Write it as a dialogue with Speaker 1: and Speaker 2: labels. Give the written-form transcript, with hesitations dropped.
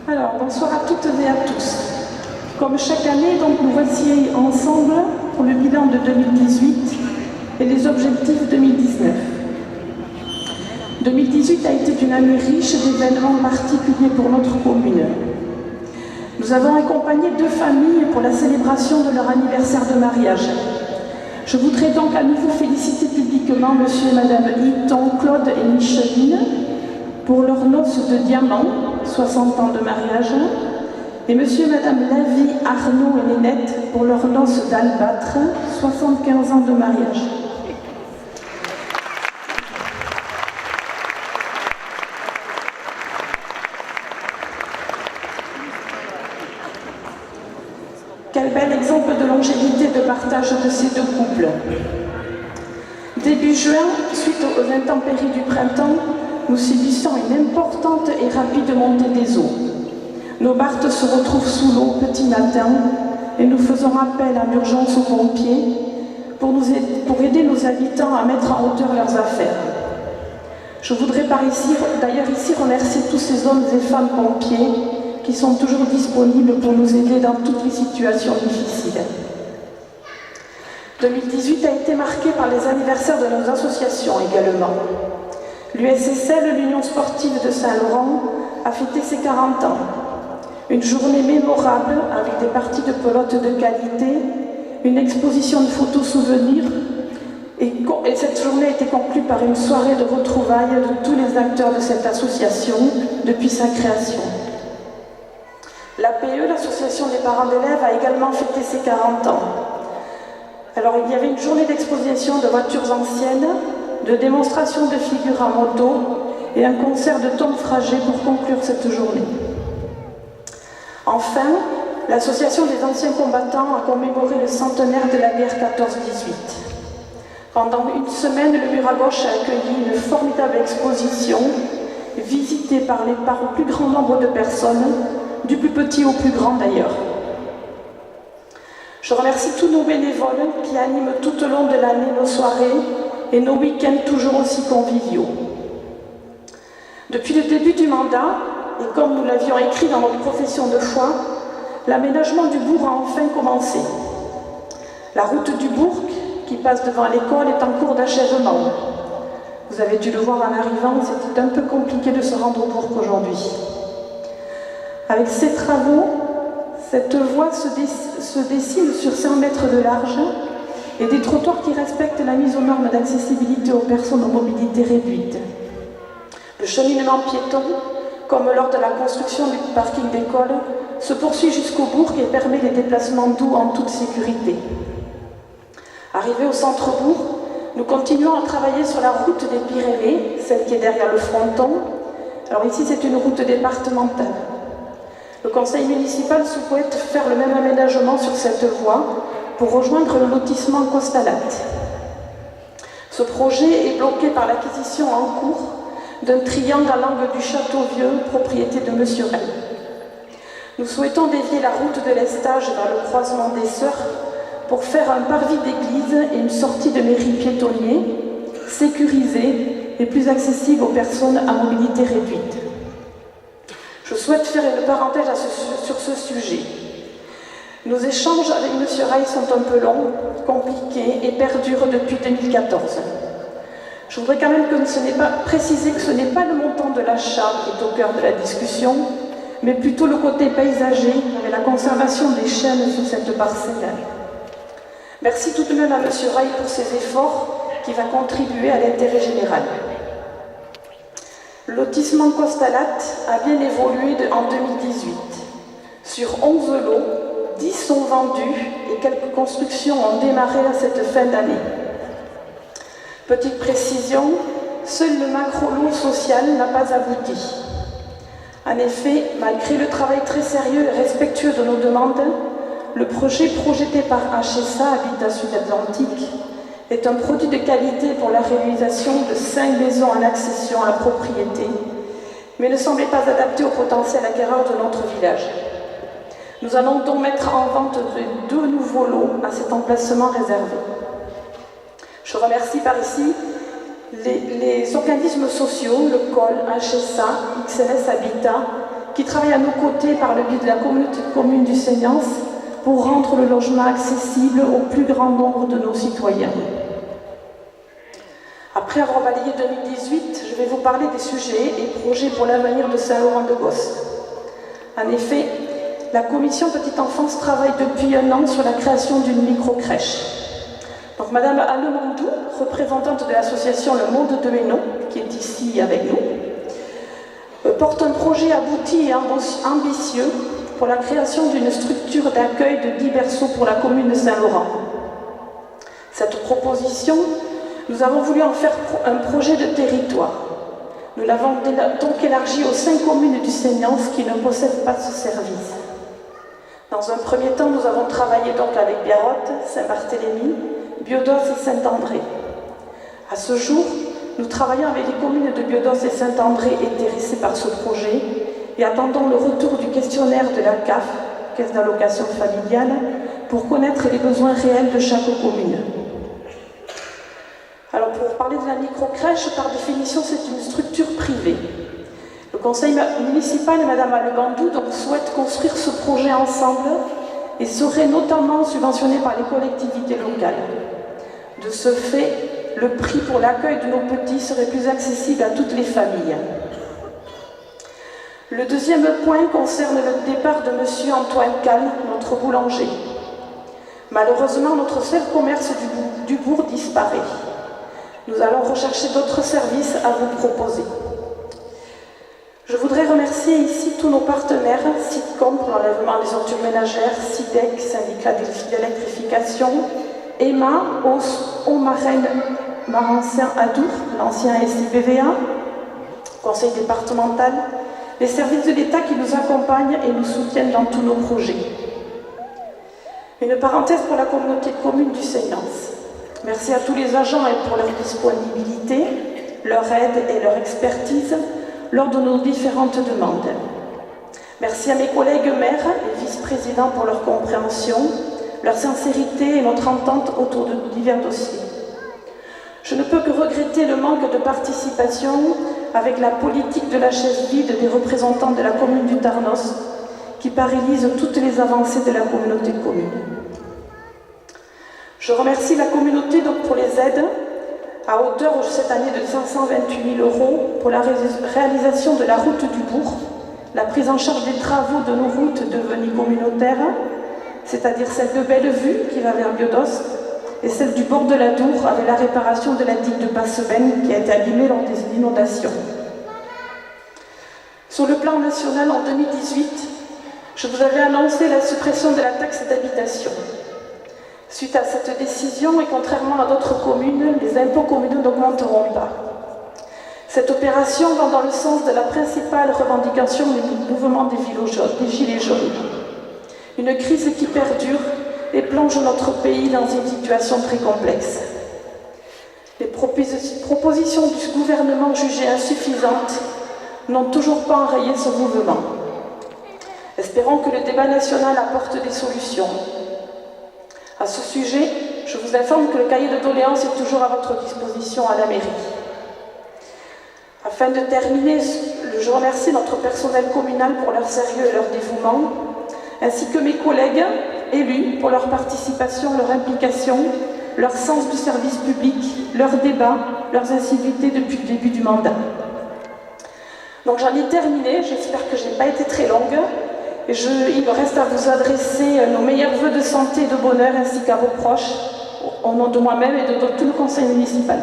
Speaker 1: Alors, bonsoir à toutes et à tous. Comme chaque année, donc, nous voici ensemble pour le bilan de 2018 et les objectifs 2019. 2018 a été une année riche d'événements particuliers pour notre commune. Nous avons accompagné 2 familles pour la célébration de leur anniversaire de mariage. Je voudrais donc à nouveau féliciter publiquement Monsieur et Madame Hitton, Claude et Micheline pour leurs noces de diamant, 60 ans de mariage, et Monsieur et Madame Lavie, Arnaud et Nénette pour leurs noces d'albâtre, 75 ans de mariage. Quel bel exemple de longévité de partage de ces 2 couples. Début juin, suite aux intempéries du printemps, nous subissons une importante et rapide montée des eaux. Nos barques se retrouvent sous l'eau au petit matin et nous faisons appel en urgence aux pompiers pour aider nos habitants à mettre en hauteur leurs affaires. Je voudrais d'ailleurs ici remercier tous ces hommes et femmes pompiers qui sont toujours disponibles pour nous aider dans toutes les situations difficiles. 2018 a été marqué par les anniversaires de nos associations également. L'USSL, l'Union sportive de Saint-Laurent, a fêté ses 40 ans. Une journée mémorable avec des parties de pelote de qualité, une exposition de photos souvenirs et cette journée a été conclue par une soirée de retrouvailles de tous les acteurs de cette association depuis sa création. L'APE, l'Association des parents d'élèves, a également fêté ses 40 ans. Alors il y avait une journée d'exposition de voitures anciennes, de démonstration de figures à moto et un concert de Tom Frager pour conclure cette journée. Enfin, l'Association des anciens combattants a commémoré le centenaire de la guerre 14-18. Pendant une semaine, le mur à gauche a accueilli une formidable exposition visitée par le plus grand nombre de personnes, du plus petit au plus grand d'ailleurs. Je remercie tous nos bénévoles qui animent tout au long de l'année nos soirées et nos week-ends toujours aussi conviviaux. Depuis le début du mandat, et comme nous l'avions écrit dans notre profession de foi, l'aménagement du bourg a enfin commencé. La route du bourg, qui passe devant l'école, est en cours d'achèvement. Vous avez dû le voir en arrivant, c'était un peu compliqué de se rendre au bourg aujourd'hui. Avec ces travaux, cette voie se dessine sur 100 mètres de large et des trottoirs qui respectent la mise aux normes d'accessibilité aux personnes aux mobilités réduites. Le cheminement piéton, comme lors de la construction du parking d'école, se poursuit jusqu'au bourg et permet les déplacements doux en toute sécurité. Arrivés au centre-bourg, nous continuons à travailler sur la route des Pyrénées, celle qui est derrière le fronton. Alors ici, c'est une route départementale. Le conseil municipal souhaite faire le même aménagement sur cette voie pour rejoindre le lotissement Costalat. Ce projet est bloqué par l'acquisition en cours d'un triangle à l'angle du Château Vieux, propriété de M. Ray. Nous souhaitons dévier la route de l'Estage vers le croisement des Sœurs pour faire un parvis d'église et une sortie de mairie piétonnier, sécurisée et plus accessible aux personnes à mobilité réduite. Je souhaite faire une parenthèse sur ce sujet. Nos échanges avec M. Ray sont un peu longs, compliqués et perdurent depuis 2014. Je voudrais quand même préciser que ce n'est pas le montant de l'achat qui est au cœur de la discussion, mais plutôt le côté paysager et la conservation des chênes sur cette parcelle. Merci tout de même à M. Ray pour ses efforts qui va contribuer à l'intérêt général. Le lotissement Costalat a bien évolué en 2018. Sur 11 lots, 10 sont vendus et quelques constructions ont démarré à cette fin d'année. Petite précision, seul le macro-lot social n'a pas abouti. En effet, malgré le travail très sérieux et respectueux de nos demandes, le projet projeté par HSA, Habitat Sud-Atlantique, est un produit de qualité pour la réalisation de 5 maisons en accession à la propriété, mais ne semblait pas adapté au potentiel acquéreur de notre village. Nous allons donc mettre en vente 2 nouveaux lots à cet emplacement réservé. Je remercie par ici les organismes sociaux, le COL, HSA, XLS Habitat, qui travaillent à nos côtés par le biais de la communauté de communes du Seignance pour rendre le logement accessible au plus grand nombre de nos citoyens. Après avoir balayé 2018, je vais vous parler des sujets et projets pour l'avenir de Saint-Laurent-de-Gosse. En effet, la commission Petite Enfance travaille depuis un an sur la création d'une micro-crèche. Donc Madame Anne Mandou, représentante de l'association Le Monde de Hainaut, qui est ici avec nous, porte un projet abouti et ambitieux pour la création d'une structure d'accueil de 10 berceaux pour la commune de Saint-Laurent. Cette proposition, nous avons voulu en faire un projet de territoire. Nous l'avons donc élargi aux 5 communes du Seignance qui ne possèdent pas ce service. Dans un premier temps, nous avons travaillé donc avec Biarrotte, Saint-Barthélemy, Biodos et Saint-André. À ce jour, nous travaillons avec les communes de Biodos et Saint-André intéressées par ce projet et attendons le retour du questionnaire de la CAF, Caisse d'allocation familiale, pour connaître les besoins réels de chaque commune. Alors pour parler de la micro-crèche, par définition, c'est une structure privée. Le conseil municipal et Madame Alebandou donc souhaitent construire ce projet ensemble et serait notamment subventionné par les collectivités locales. De ce fait, le prix pour l'accueil de nos petits serait plus accessible à toutes les familles. Le deuxième point concerne le départ de M. Antoine Cal, notre boulanger. Malheureusement, notre seul commerce du bourg disparaît. Nous allons rechercher d'autres services à vous proposer. Je voudrais remercier ici tous nos partenaires, Sitcom pour l'enlèvement des ordures ménagères, SIDEC, syndicat d'électrification, EMA, Haut-Marraine Marancin Adour, l'ancien SIBVA, conseil départemental, les services de l'État qui nous accompagnent et nous soutiennent dans tous nos projets. Une parenthèse pour la communauté de communes du Seignance. Merci à tous les agents et pour leur disponibilité, leur aide et leur expertise lors de nos différentes demandes. Merci à mes collègues maires et vice-présidents pour leur compréhension, leur sincérité et notre entente autour de divers dossiers. Je ne peux que regretter le manque de participation avec la politique de la chaise vide des représentants de la commune du Tarnos qui paralyse toutes les avancées de la communauté de communes. Je remercie la communauté donc pour les aides à hauteur cette année de 528 000 € pour la réalisation de la route du bourg, la prise en charge des travaux de nos routes devenues communautaires, c'est-à-dire celle de Bellevue qui va vers Biodos et celle du bord de la Dour avec la réparation de la digue de Bassebène qui a été abîmée lors des inondations. Sur le plan national, en 2018, je vous avais annoncé la suppression de la taxe d'habitation. Suite à cette décision, et contrairement à d'autres communes, les impôts communaux n'augmenteront pas. Cette opération va dans le sens de la principale revendication du mouvement des Gilets jaunes. Une crise qui perdure et plonge notre pays dans une situation très complexe. Les propositions du gouvernement jugées insuffisantes n'ont toujours pas enrayé ce mouvement. Espérons que le débat national apporte des solutions. À ce sujet, je vous informe que le cahier de doléances est toujours à votre disposition à la mairie. Afin de terminer, je remercie notre personnel communal pour leur sérieux et leur dévouement, ainsi que mes collègues élus pour leur participation, leur implication, leur sens du service public, leurs débats, leurs assiduités depuis le début du mandat. Donc j'en ai terminé, j'espère que je n'ai pas été très longue. Et il me reste à vous adresser nos meilleurs vœux de santé et de bonheur ainsi qu'à vos proches, au nom de moi-même et de tout le conseil municipal.